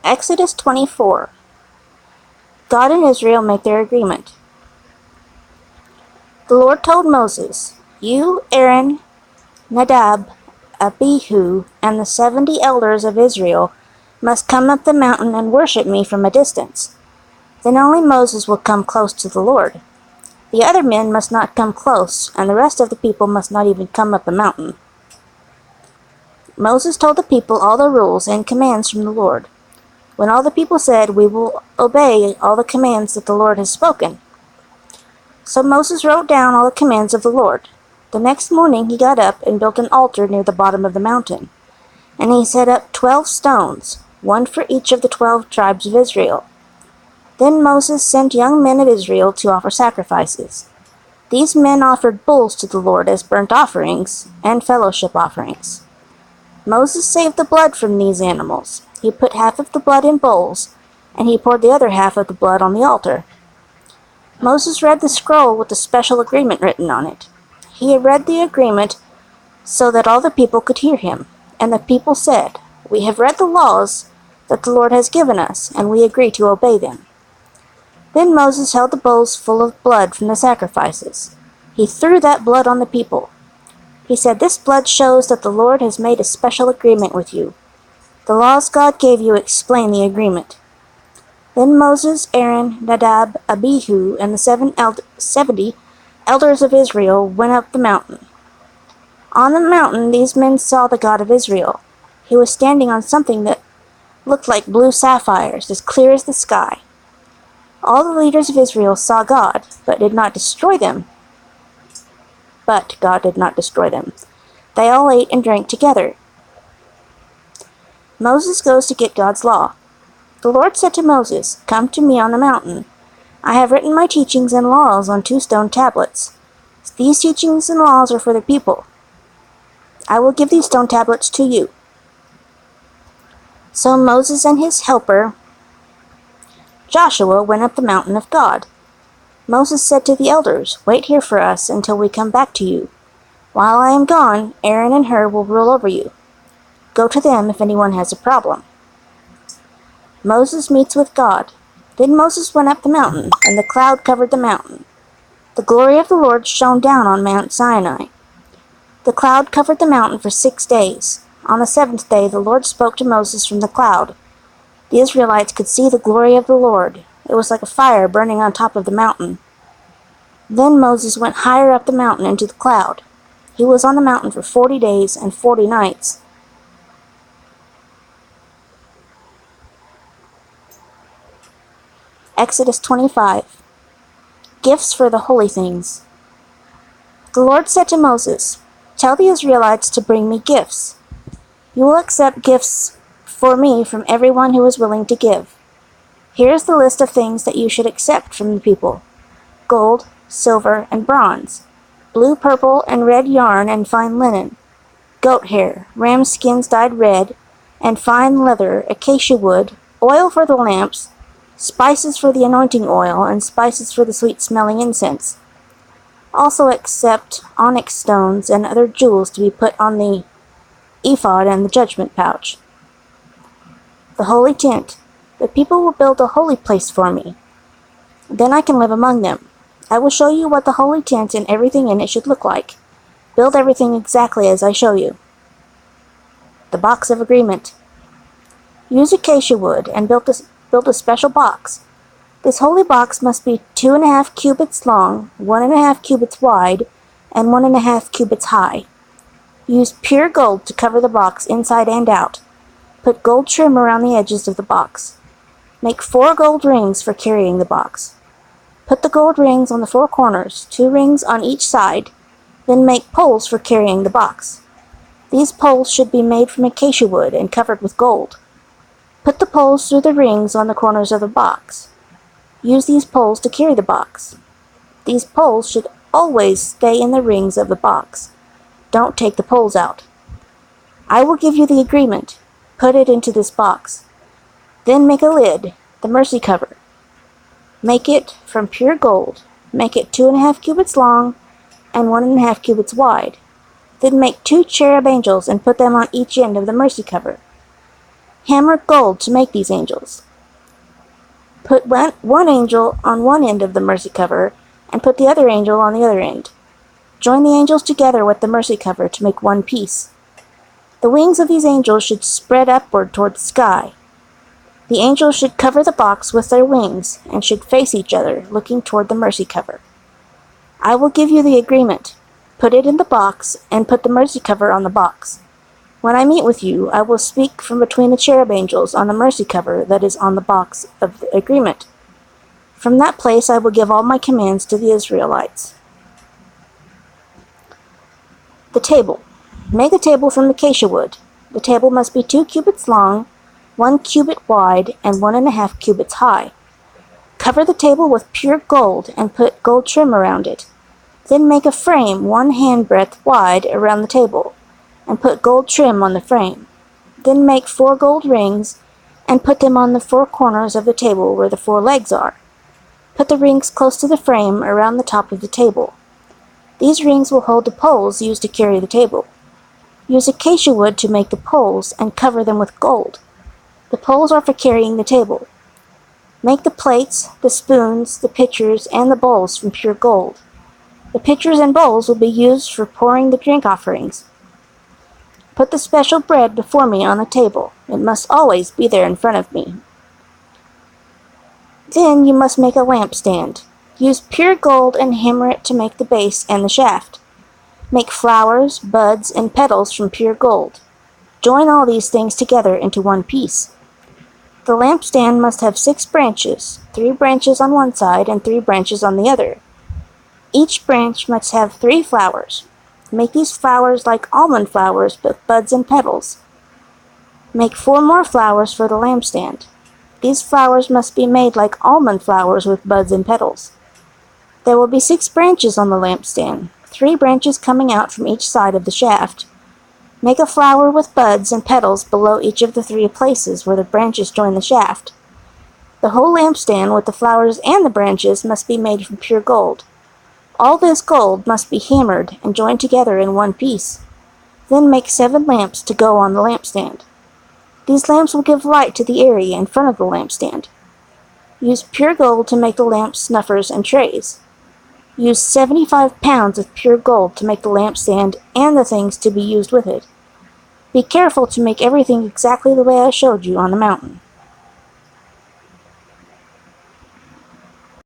Exodus 24. God and Israel make their agreement. The Lord told Moses, "You, Aaron, Nadab, Abihu, and the 70 elders of Israel must come up the mountain and worship me from a distance. Then only Moses will come close to the Lord. The other men must not come close, and the rest of the people must not even come up the mountain." Moses told the people all the rules and commands from the Lord. When all the people said, "We will obey all the commands that the Lord has spoken." So Moses wrote down all the commands of the Lord. The next morning he got up and built an altar near the bottom of the mountain. And he set up 12 stones, one for each of the 12 tribes of Israel. Then Moses sent young men of Israel to offer sacrifices. These men offered bulls to the Lord as burnt offerings and fellowship offerings. Moses saved the blood from these animals. He put half of the blood in bowls, and he poured the other half of the blood on the altar. Moses read the scroll with the special agreement written on it. He had read the agreement so that all the people could hear him. And the people said, "We have read the laws that the Lord has given us, and we agree to obey them." Then Moses held the bowls full of blood from the sacrifices. He threw that blood on the people. He said, "This blood shows that the Lord has made a special agreement with you. The laws God gave you explain the agreement." Then Moses, Aaron, Nadab, Abihu, and the 70 elders of Israel went up the mountain. On the mountain these men saw the God of Israel. He was standing on something that looked like blue sapphires, as clear as the sky. All the leaders of Israel saw God, but God did not destroy them. They all ate and drank together. Moses goes to get God's law. The Lord said to Moses, "Come to me on the mountain. I have written my teachings and laws on 2 stone tablets. These teachings and laws are for the people. I will give these stone tablets to you." So Moses and his helper Joshua went up the mountain of God. Moses said to the elders, "Wait here for us until we come back to you. While I am gone, Aaron and Hur will rule over you. Go to them if anyone has a problem." Moses meets with God. Then Moses went up the mountain, and the cloud covered the mountain. The glory of the Lord shone down on Mount Sinai. The cloud covered the mountain for 6 days. On the 7th day the Lord spoke to Moses from the cloud. The Israelites could see the glory of the Lord. It was like a fire burning on top of the mountain. Then Moses went higher up the mountain into the cloud. He was on the mountain for 40 days and 40 nights. Exodus 25. Gifts for the holy things. The Lord said to Moses, "Tell the Israelites to bring me gifts. You will accept gifts for me from everyone who is willing to give. Here is the list of things that you should accept from the people: gold, silver, and bronze, blue, purple, and red yarn and fine linen, goat hair, ram skins dyed red, and fine leather, acacia wood, oil for the lamps, spices for the anointing oil, and spices for the sweet-smelling incense. Also accept onyx stones and other jewels to be put on the ephod and the judgment pouch. The holy tent. The people will build a holy place for me. Then I can live among them. I will show you what the holy tent and everything in it should look like. Build everything exactly as I show you." The box of agreement. Use acacia wood and build a special box. This holy box must be 2.5 cubits long, 1.5 cubits wide, and 1.5 cubits high. Use pure gold to cover the box inside and out. Put gold trim around the edges of the box. Make 4 gold rings for carrying the box. Put the gold rings on the 4 corners, 2 rings on each side. Then make poles for carrying the box. These poles should be made from acacia wood and covered with gold. Put the poles through the rings on the corners of the box. Use these poles to carry the box. These poles should always stay in the rings of the box. Don't take the poles out. I will give you the agreement. Put it into this box. Then make a lid, the mercy cover. Make it from pure gold. Make it 2.5 cubits long and 1.5 cubits wide. Then make 2 cherub angels and put them on each end of the mercy cover. Hammer gold to make these angels. Put one angel on one end of the mercy cover and put the other angel on the other end. Join the angels together with the mercy cover to make one piece. The wings of these angels should spread upward toward the sky. The angels should cover the box with their wings and should face each other, looking toward the mercy cover. I will give you the agreement. Put it in the box and put the mercy cover on the box. When I meet with you, I will speak from between the cherub angels on the mercy cover that is on the box of the agreement. From that place I will give all my commands to the Israelites. The table. Make a table from acacia wood. The table must be 2 cubits long, 1 cubit wide, and 1.5 cubits high. Cover the table with pure gold and put gold trim around it. Then make a frame 1 handbreadth wide around the table, and put gold trim on the frame. Then make 4 gold rings, and put them on the 4 corners of the table where the 4 legs are. Put the rings close to the frame around the top of the table. These rings will hold the poles used to carry the table. Use acacia wood to make the poles and cover them with gold. The poles are for carrying the table. Make the plates, the spoons, the pitchers, and the bowls from pure gold. The pitchers and bowls will be used for pouring the drink offerings. Put the special bread before me on the table. It must always be there in front of me. Then you must make a lampstand. Use pure gold and hammer it to make the base and the shaft. Make flowers, buds, and petals from pure gold. Join all these things together into one piece. The lampstand must have 6 branches, 3 branches on one side and 3 branches on the other. Each branch must have 3 flowers. Make these flowers like almond flowers, but buds and petals. Make 4 more flowers for the lampstand. These flowers must be made like almond flowers with buds and petals. There will be 6 branches on the lampstand, 3 branches coming out from each side of the shaft. Make a flower with buds and petals below each of the 3 places where the branches join the shaft. The whole lampstand with the flowers and the branches must be made from pure gold. All this gold must be hammered and joined together in one piece. Then make 7 lamps to go on the lampstand. These lamps will give light to the area in front of the lampstand. Use pure gold to make the lamps, snuffers, and trays. Use 75 pounds of pure gold to make the lampstand and the things to be used with it. Be careful to make everything exactly the way I showed you on the mountain.